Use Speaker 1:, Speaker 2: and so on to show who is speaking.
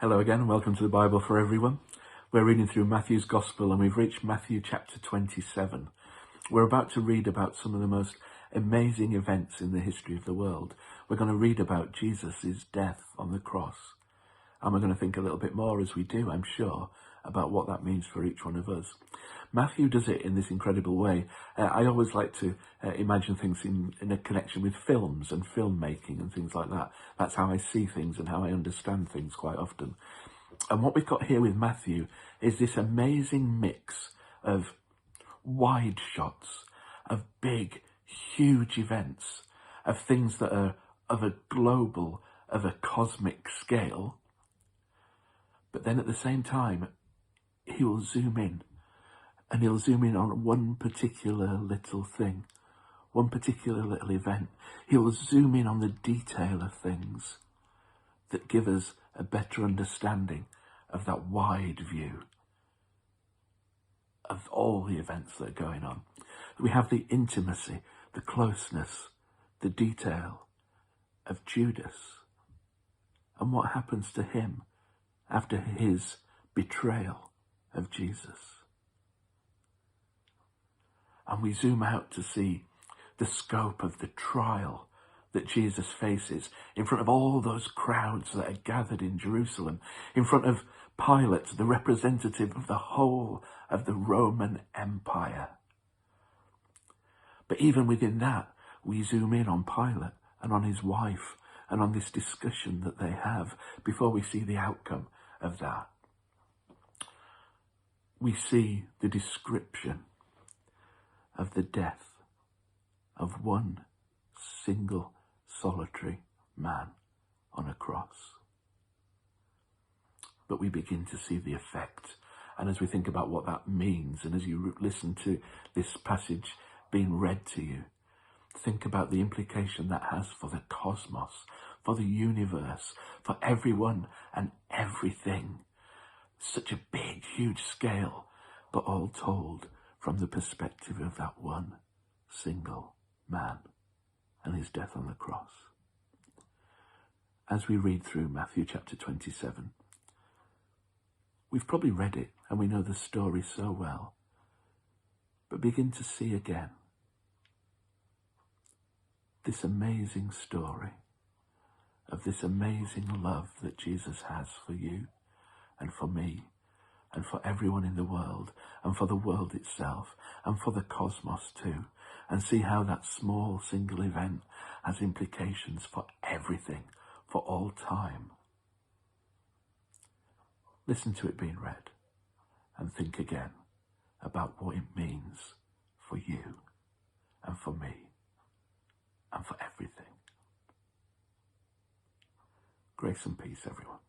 Speaker 1: Hello again and welcome to the Bible for Everyone. We're reading through Matthew's Gospel and we've reached Matthew chapter 27. We're about to read about some of the most amazing events in the history of the world. We're going to read about Jesus' death on the cross. And we're going to think a little bit more as we do, I'm sure, about what that means for each one of us. Matthew does it in this incredible way. I always like to imagine things in a connection with films and filmmaking and things like that. That's how I see things and how I understand things quite often. And what we've got here with Matthew is this amazing mix of wide shots, of big, huge events, of things that are of a global, of a cosmic scale. But then at the same time, he will zoom in, and he'll zoom in on one particular little thing, one particular little event. He'll zoom in on the detail of things that give us a better understanding of that wide view of all the events that are going on. We have the intimacy, the closeness, the detail of Judas and what happens to him after his betrayal of Jesus. And we zoom out to see the scope of the trial that Jesus faces in front of all those crowds that are gathered in Jerusalem, in front of Pilate, the representative of the whole of the Roman Empire. But even within that, we zoom in on Pilate and on his wife and on this discussion that they have before we see the outcome of that. We see the description of the death of one single solitary man on a cross. But we begin to see the effect. And as we think about what that means, and as you listen to this passage being read to you, think about the implication that has for the cosmos, for the universe, for everyone and everything. Such a big, huge scale, but all told from the perspective of that one single man and his death on the cross. As we read through Matthew chapter 27, we've probably read it and we know the story so well, but begin to see again this amazing story of this amazing love that Jesus has for you and for me and for everyone in the world and for the world itself and for the cosmos too, and see how that small single event has implications for everything, for all time. Listen to it being read and think again about what it means for you and for me and for everything. Grace and peace, everyone.